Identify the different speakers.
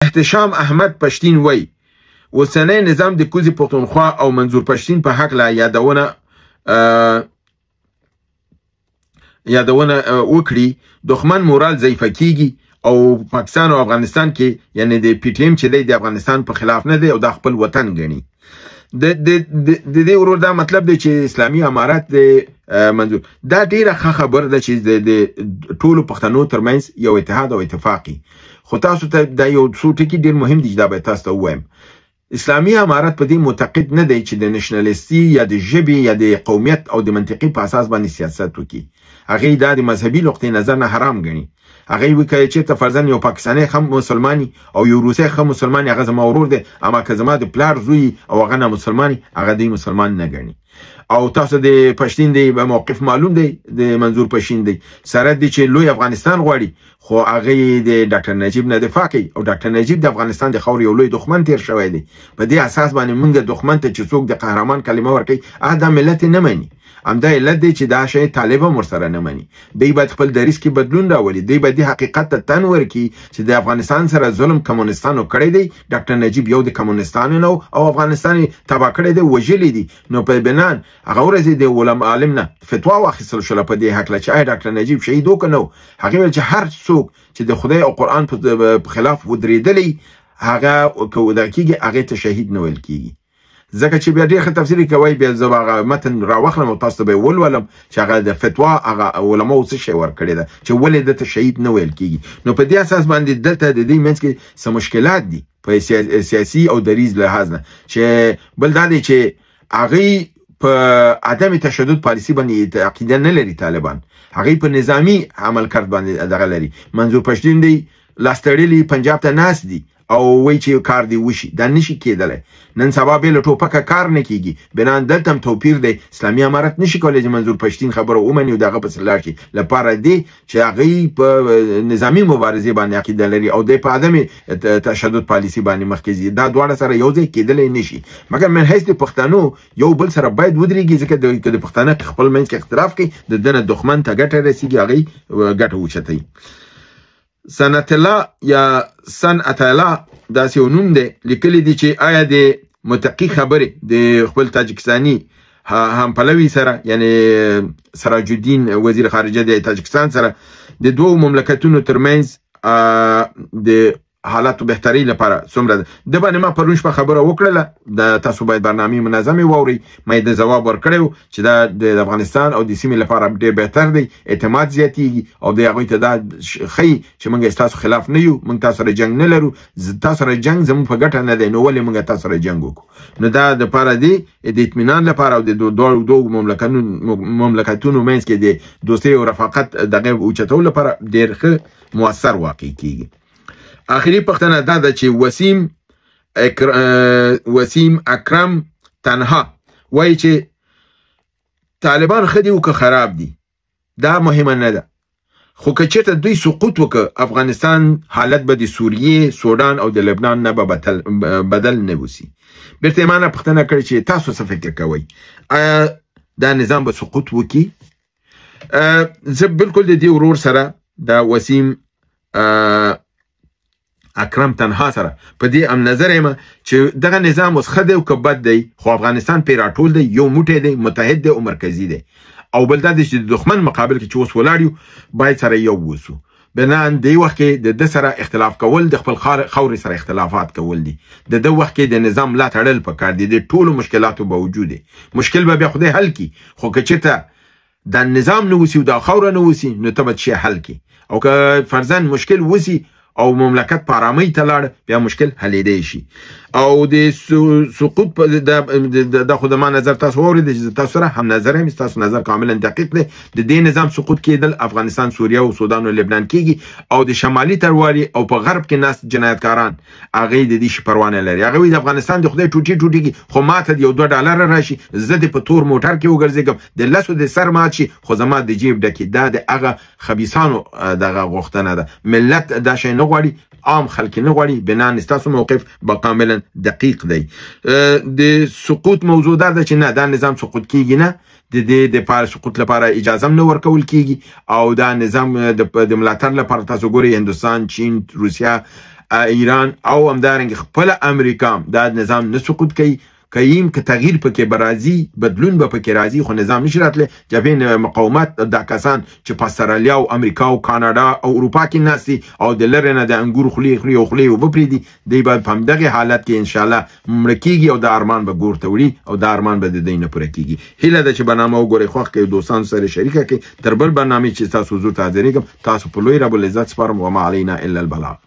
Speaker 1: احتشام احمد پښتين وای اوسنی نظام د کوزي پښتونخوا او منظور پښتين په حق لا یادونه وکړي دښمن مورال ضعیف کیږي او پاکستان او افغانستان کې یعنی د پی ټی ایم چې د افغانستان په خلاف نه دی او د خپل وطن ګڼي د دې ورور دا مطلب دی چې اسلامي امارات د منظور دا ډیره خبر ده چې د ټولو پښتنو ترمنځ یو اتحاد او اتفاقی خو تاسو ته دا یو څو ټکي ډیر مهم دي چې دا به تاسو ته ووایم اسلامي امارات په دې معتقد نه دی چې د نېشنلستي یا د ژبې یا د قومیت او د منطقي په اساس باندې سیاست وکړي هغه دا د مذهبي نقطې نظر نه حرام ګڼي هغه وکړي چې ته فرضاً یو پاکستاني هم مسلماني او یو روسي هم مسلماني هغه زما ورور دی اما که زما د پلار زوی او هغه نه مسلماني هغه دی مسلمان نه ګڼي او تاسو د پښتين دی موقف معلوم دی د منظور پښتين دی سره دی چې لوی افغانستان غواړي خو هغه د ډاکټر نجیب نه دفاع کوي او ډاکټر نجیب د افغانستان د خور یو لوی دښمن تیر شوی دی په دې اساس باندې موږ دښمن ته چې څوک د قهرمان کلمه ورکړي دا ملت نه مني همدا علت دی چې دا شی طالب هم ورسره نه مني دی باید خپل دریځ کې بدلون راولي دی باید حقیقت ته تن ورکړي چې د افغانستان سره ظلم کمونستانو کړی دی ډاکټر نجیب یو د کمونستانو نو او افغانستان تبا کړی دی وژلی دی نو په بنان هغه ورځ د علماء عالم نه فتوا واخیستل شوه په دې حق چې ډاکټر نجیب شهید وکړو هغه ویل چې هر څوک چې د خدای او قرآن په خلاف ودرېدلی هغه کو دا کیږي هغه ته شهید نه ویل کیږي ځکه چې بیا ډېر ښه تفسیر کوي بیا زه هغه متن راواخلم او تاسو ته به ولولم چې هغه د فتوا هغه علماو څه شی ورکړی ده چې ولې دته شهید نه ویل کیږي نو په دې اساس باندې دلته د دې منځ کې څه مشکلات دي په سیاسي او دریځ لحاظ نه چې بل دا دی چې هغه په عدم تشدد پالیسی باندې عقیده نه لري طالبان هغه په نظامی عمل کرد باندې دغه لري منظور پښتين دی لاستړلی پنجاب ته ناس دي او وای چې کار دی وشي دا نشي کېدلی نن سبا به له ټوپکه کار نه کیږي بنان دلته هم توپیر دی اسلامي امارت نشي کولی چې منظور پښتين خبره ومني او دغه پس لاړ شي لپاره دی چې هغه په نظامی مبارزه باندې عقیده لري او د په عدم تشدد پالیسی باندې مخکې ځي دا دواړه سره یو ځای کېدلی نشي مګر من حیث د پښتنو یو بل سره باید ودرېږي ځکه د پښتانه خپل منځ کې اختلاف کوي د دنه دښمن ته ګټه رسیږي هغه ګټه وچتوي صنعت الله یا صنعت الله داسې نوم دی لیکلی دی چې آیا د متقی خبرې د خپل تاجکستاني هم پلوي سره یعنی سراج الدین وزیر خارجه د تاجکستان سره د دوه مملکتونو ترمنځ د حالات بهتري لپاره څومره د باندې ما پرون شپه خبره وکړله د تاسو باید برنامه منظمه واوري مې د جواب ورکړو چې دا د افغانستان او د سیمې لپاره ډېر بهتر دی اعتماد زیاتیږي او د هغوی ته دا ښیي چې موږ تاسو خلاف نه یو موږ تاسو سره جنگ نه لرو تاسو سره جنگ زموږ په ګټه نه دی نو ولې موږ تاسو سره جنگ وکړو نو دا د لپاره دی د اطمینان لپاره او د دوه مملکتونو منځ کې د دوستۍ او رفاقت دغه اوچتولو لپاره ډېر ښه مؤثر واقع کیږي آخری پختنه دا ده چې وسیم اکرم تنها وایي چې طالبان ښه دي او که خراب دي دا مهمه نه ده خو که چېرته دوی سقوط وکړه افغانستان حالت به د سوریې سودان او د لبنان نه به بدل نه وسي بیرته یې ما نه پوښتنه کړې چې تاسو څه فکر کوئ آیا دا نظام به سقوط وکړي زه بالکل د دې ورور سره دا وسیم اکرم تنها سره په دې نظر یم چې دغه نظام اوس ښه دی او که بد دی خو افغانستان پرې راټول دی یو موټی دی متحد دی او مرکزي دی او بل دا دی چې د دښمن مقابل کې چې اوس ولاړ یو باید سره یو وسو بنان دی وخت کې د سره اختلاف کول د خپل خوري سره اختلافات کول دي د وخت کې د نظام لا تړل پکار دي د ټولو مشکلاتو باوجود مشکل به بیا خدای حل کی خو که چېرته د نظام نه وسی او د خوره نه وسی نو ته به شي حل کی او که فرضاً مشکل وسی او مملکت په آرامۍ ته لاړ بیا مشکل حلیدی شي او د سقوط د خو د ما نظر تاسو واورئ چې تاسو سره هم نظر یم تاسو نظر کاملا دقیق دی د دې نظام سقوط کېدل افغانستان سوریه او سودان او لبنان کېږي او د شمالي ترواري او په غرب کې ناست جنایتکاران هغوی د دې شي پروا نه لري هغوی د افغانستان د خدای ټوټې ټوټې خو ماته د یو 2 ډالره راشي زه د په تور موټر کې وګرځېږم د لسو د سر مات شي خو زما د جیب ډکې دا د هغه خبیثانو دغه غوښتنه ده ملت دا شی نه غواړي عام خلک نه غواړي بنان ستاسو موقف با کاملا دقیق دی د سقوط موضوع ده چې نه دا نظام سقوط کیږي نه د دې د پاره سقوط لپاره اجازه نه ورکول کیږي او دا نظام د ملاتړ لپاره تاسو ګورئ هندوستان چین روسیا ایران او همدارنګه خپل امریکا دا نظام نه سقوط کوي کایم که تغییر پکې برازي بدلون به پکې راځي خو نظام نشي راتلی جبهه مقاومت دا کسان چې په استرالیا او امریکا او کاناډا او اروپا کې ناسي او د لرې نه د انګور خولي او خولي وبه پرېږدي دی به په همدغه حالت کې انشاءالله مړه کېږي او د ارمان به ګور ته وړي او د ارمان به د دوی نه پوره کېږي. هیله ده چې برنامه وګورئ خوښ کړئ دوستانو سره شریکه کړئ. تر بل برنامې چې تاسو حضور ته حاضرېږم تاسو په لوی رب العزت سپارم وما علینا الا البلاغ.